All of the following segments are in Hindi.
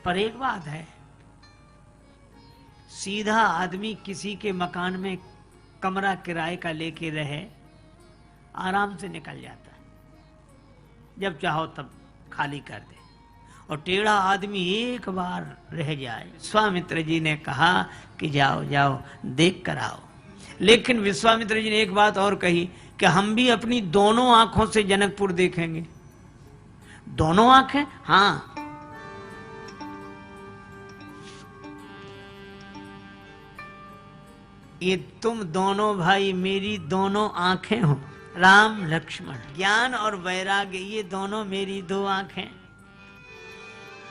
पर एक बात है, सीधा आदमी किसी के मकान में कमरा किराए का लेके रहे, आराम से निकल जाता है, जब चाहो तब खाली कर दे। और टेढ़ा आदमी एक बार रह जाए, विश्वामित्र जी ने कहा कि जाओ जाओ देख कर आओ। लेकिन विश्वामित्र जी ने एक बात और कही कि हम भी अपनी दोनों आंखों से जनकपुर देखेंगे। दोनों आंखें? हाँ। ये तुम दोनों भाई मेरी दोनों आंखें हो, राम लक्ष्मण। ज्ञान और वैराग्य ये दोनों मेरी दो आंखें।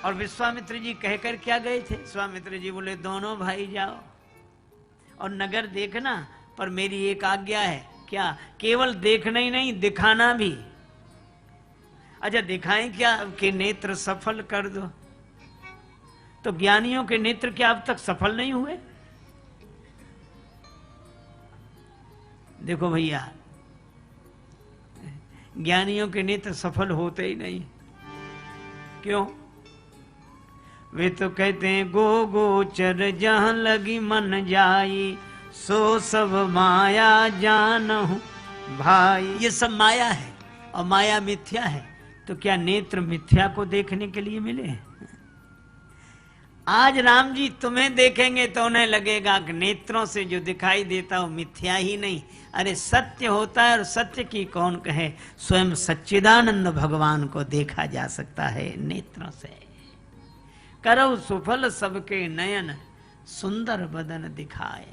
और विश्वामित्र जी कहकर क्या गए थे? विश्वामित्र जी बोले दोनों भाई जाओ और नगर देखना, पर मेरी एक आज्ञा है। क्या? केवल देखना ही नहीं, दिखाना भी। अच्छा दिखाएं क्या? कि नेत्र सफल कर दो। तो ज्ञानियों के नेत्र क्या अब तक सफल नहीं हुए? देखो भैया, ज्ञानियों के नेत्र सफल होते ही नहीं। क्यों? वे तो कहते हैं गो गोचर जहां लगी मन जाई, सो सब माया जानहु भाई। ये सब माया है और माया मिथ्या है। तो क्या नेत्र मिथ्या को देखने के लिए मिले? आज राम जी तुम्हें देखेंगे तो उन्हें लगेगा कि नेत्रों से जो दिखाई देता वो मिथ्या ही नहीं, अरे सत्य होता है। और सत्य की कौन कहे? स्वयं सच्चिदानंद भगवान को देखा जा सकता है नेत्रों से। करो सुफल सबके नयन, सुंदर बदन दिखाए।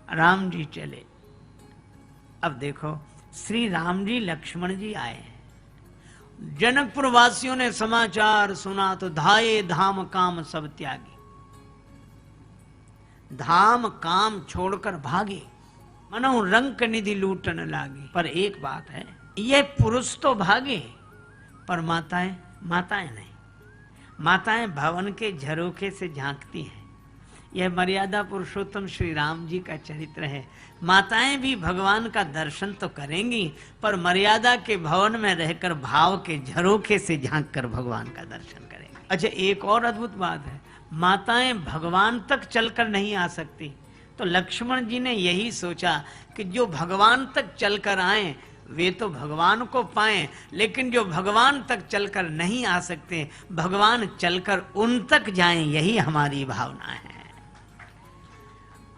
राम जी चले। अब देखो, श्री राम जी लक्ष्मण जी आए। जनकपुर वासियों ने समाचार सुना तो धाये धाम काम सब त्यागी, धाम काम छोड़कर भागे, मनो रंक निधि लूटन लागे। पर एक बात है, ये पुरुष तो भागे पर माताएं नहीं। माताएं भवन के झरोखे से झांकती हैं। यह मर्यादा पुरुषोत्तम श्री राम जी का चरित्र है। माताएं भी भगवान का दर्शन तो करेंगी, पर मर्यादा के भवन में रहकर भाव के झरोखे से झांक कर भगवान का दर्शन करेंगी। अच्छा एक और अद्भुत बात है, माताएं भगवान तक चलकर नहीं आ सकती। तो लक्ष्मण जी ने यही सोचा कि जो भगवान तक चलकर आए वे तो भगवान को पाएं, लेकिन जो भगवान तक चलकर नहीं आ सकते, भगवान चलकर उन तक जाएं, यही हमारी भावना है।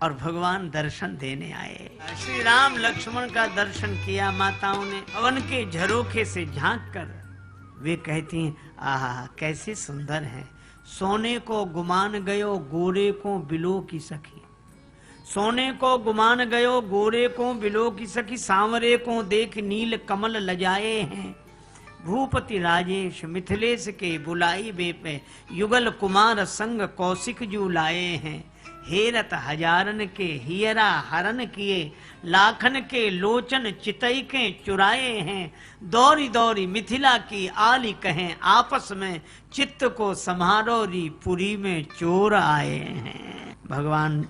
और भगवान दर्शन देने आए। श्री राम लक्ष्मण का दर्शन किया माताओं ने। भवन के झरोखे से झांक कर वे कहती हैं, आहा कैसे सुंदर है। सोने को गुमान गयो गोरे को बिलो की सखी, सोने को गुमान गयो गोरे को बिलो की सखी, सांवरे को देख नील कमल लजाए हैं। भूपति राजेश मिथिलेश के बुलाई बेपे, युगल कुमार संग कौशिक जू लाए हैं। हेरत हजारन के हियरा हरन किए, लाखन के लोचन चितई के चुराए हैं। दौरी दौरी मिथिला की आली कहें, आपस में चित्त को समारोरी पुरी में चोर आए हैं। भगवान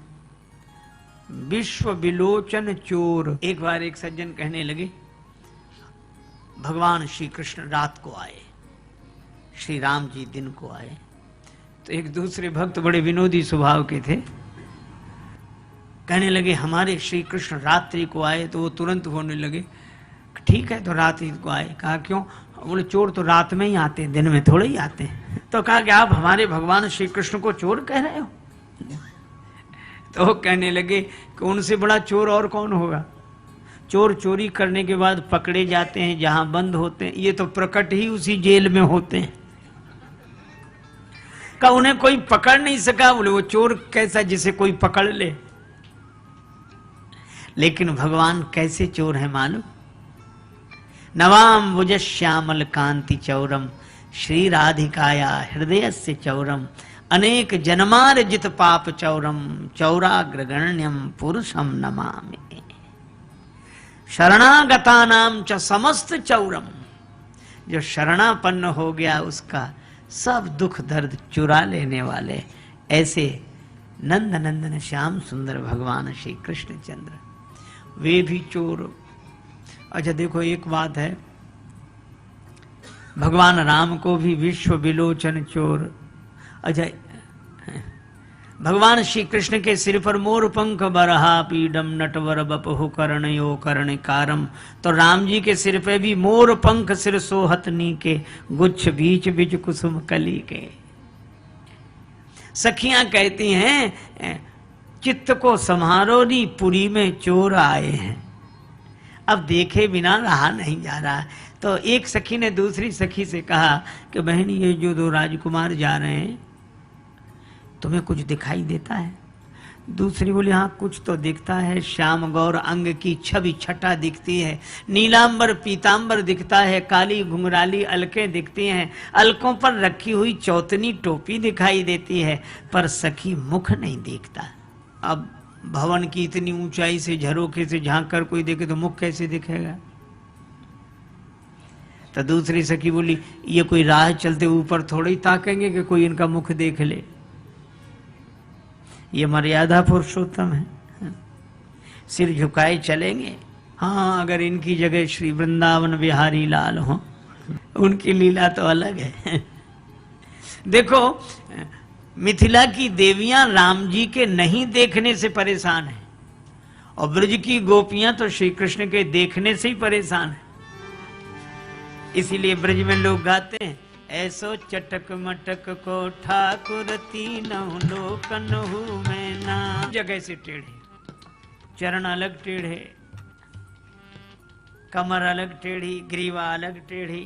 विश्व विलोचन चोर। एक बार एक सज्जन कहने लगे, भगवान श्री कृष्ण रात को आए, श्री राम जी दिन को आए। तो एक दूसरे भक्त बड़े विनोदी स्वभाव के थे, कहने लगे हमारे श्री कृष्ण रात्रि को आए। तो वो तुरंत होने लगे, ठीक है तो रात्रि को आए। कहा क्यों? बोले चोर तो रात में ही आते हैं, दिन में थोड़े ही आते हैं। तो कहा कि आप हमारे भगवान श्री कृष्ण को चोर कह रहे हो? तो कहने लगे कि उनसे बड़ा चोर और कौन होगा। चोर चोरी करने के बाद पकड़े जाते हैं, जहां बंद होते हैं, ये तो प्रकट ही उसी जेल में होते हैं। का उन्हें कोई पकड़ नहीं सका। बोले वो चोर कैसा जिसे कोई पकड़ ले। लेकिन भगवान कैसे चोर है मालूम? नवाम भुज श्यामल कांति चौरम, श्री राधिकाया हृदय से चौरम, अनेक जन्मार्जित पाप चौरम, चौराग्रगण्यम पुरुषम नमामि। शरणागता नाम च समस्त चौरम, जो शरणापन्न हो गया उसका सब दुख दर्द चुरा लेने वाले ऐसे नंद नंदन श्याम सुंदर भगवान श्री कृष्ण चंद्र, वे भी चोर। अच्छा देखो एक बात है, भगवान राम को भी विश्व विलोचन चोर। अजय भगवान श्री कृष्ण के सिर पर मोर पंख बरहा पीडम नटवर बपहु कर्णयो कर्णिकारम, तो राम जी के सिर पे भी मोर पंख सिर सोहत नीके, गुच्छ बीच बीच कुसुम कली के। सखियां कहती हैं चित्त को संहारो नी, पुरी में चोर आए हैं। अब देखे बिना रहा नहीं जा रहा। तो एक सखी ने दूसरी सखी से कहा कि बहन ये जो दो राजकुमार जा रहे हैं तुम्हें कुछ दिखाई देता है? दूसरी बोली हाँ कुछ तो दिखता है, श्याम गौर अंग की छवि छटा दिखती है, नीलांबर पीतांबर दिखता है, काली घुंघराली अलकें दिखती हैं, अलकों पर रखी हुई चौतनी टोपी दिखाई देती है, पर सखी मुख नहीं दिखता। अब भवन की इतनी ऊंचाई से झरोखे से झांक कर कोई देखे तो मुख कैसे दिखेगा? तो दूसरी सखी बोली ये कोई राह चलते ऊपर थोड़ी ताकेंगे कि कोई इनका मुख देख ले, ये मर्यादा पुरुषोत्तम है, सिर झुकाए चलेंगे। हाँ अगर इनकी जगह श्री वृंदावन बिहारी लाल हो, उनकी लीला तो अलग है। देखो मिथिला की देवियां राम जी के नहीं देखने से परेशान हैं, और ब्रज की गोपियां तो श्री कृष्ण के देखने से ही परेशान हैं। इसीलिए ब्रज में लोग गाते हैं ऐसो चटक मटक को ठाकुर तीनों लोकन हूँ मैं ना। जगह से टेढ़े, चरण अलग टेढ़े, कमर अलग टेढ़ी, ग्रीवा अलग टेढ़ी।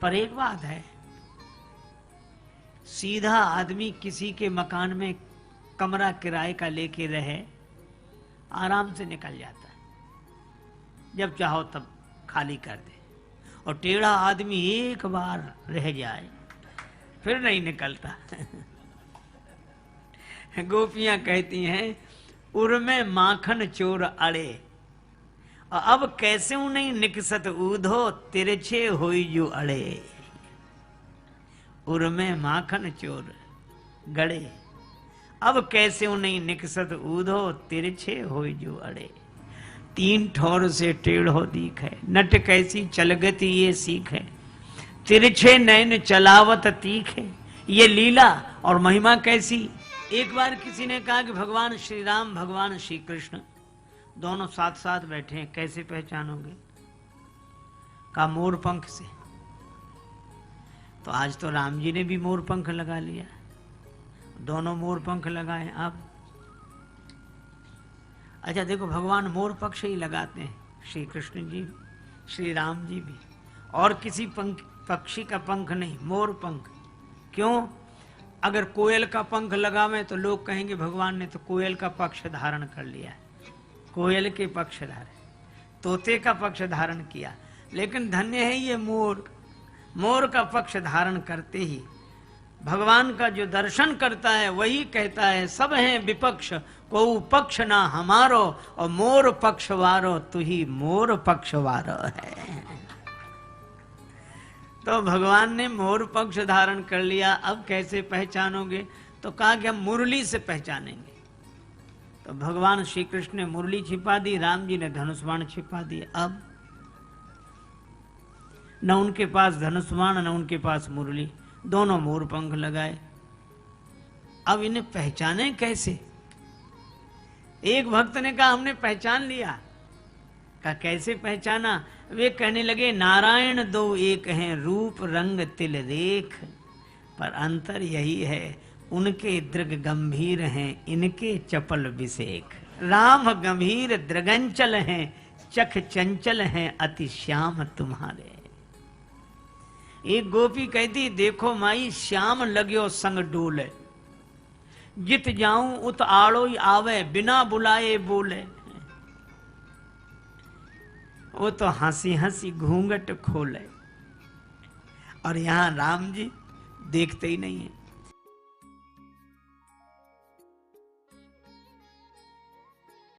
पर एक बात है, सीधा आदमी किसी के मकान में कमरा किराए का लेके रहे आराम से निकल जाता है, जब चाहो तब खाली कर दे। और टेढ़ा आदमी एक बार रह जाए फिर नहीं निकलता। गोपियां कहती हैं उर्मे माखन चोर अड़े, अब कैसे नहीं निकसत ऊधो तिरछे होई जो अड़े। उर्मे माखन चोर गड़े, अब कैसे नहीं निकसत ऊधो तिरछे होई जो अड़े। तीन ठौर से टेढ़ो दीख है, नट कैसी चलगति ये सीख है, तिरछे नैन चलावत तीख है। ये लीला और महिमा कैसी। एक बार किसी ने कहा कि भगवान श्री राम भगवान श्री कृष्ण दोनों साथ साथ बैठे हैं, कैसे पहचानोगे? कहा मोर पंख से। तो आज तो राम जी ने भी मोर पंख लगा लिया, दोनों मोर पंख लगाए। अब अच्छा देखो भगवान मोर पक्ष ही लगाते हैं, श्री कृष्ण जी श्री राम जी भी, और किसी पक्षी का पंख नहीं, मोर पंख। क्यों? अगर कोयल का पंख लगावे तो लोग कहेंगे भगवान ने तो कोयल का पक्ष धारण कर लिया, कोयल के पक्ष धारण, तोते का पक्ष धारण किया। लेकिन धन्य है ये मोर, मोर का पक्ष धारण करते ही भगवान का जो दर्शन करता है वही कहता है सब हैं विपक्ष को पक्ष ना हमारो, और मोर पक्षवारो तू ही मोर पक्षवारो है। तो भगवान ने मोर पक्ष धारण कर लिया। अब कैसे पहचानोगे? तो कहा कि हम मुरली से पहचानेंगे। तो भगवान श्री कृष्ण ने मुरली छिपा दी, राम जी ने धनुष बाण छिपा दिए। अब न उनके पास धनुष बाण न उनके पास मुरली, दोनों मोर पंख लगाए। अब इन्हें पहचाने कैसे? एक भक्त ने कहा हमने पहचान लिया। कहा कैसे पहचाना? वे कहने लगे नारायण दो एक हैं, रूप रंग तिल रेख, पर अंतर यही है उनके दृग गंभीर हैं, इनके चपल विषेक। राम गंभीर दृगंचल हैं, चख चंचल हैं, अति श्याम तुम्हारे। एक गोपी कहती देखो माई श्याम लग्यो संग डोले, जित जाऊं उत आड़ो आवे, बिना बुलाए बोले। वो तो हंसी हंसी घूंघट खोले, और यहां राम जी देखते ही नहीं है।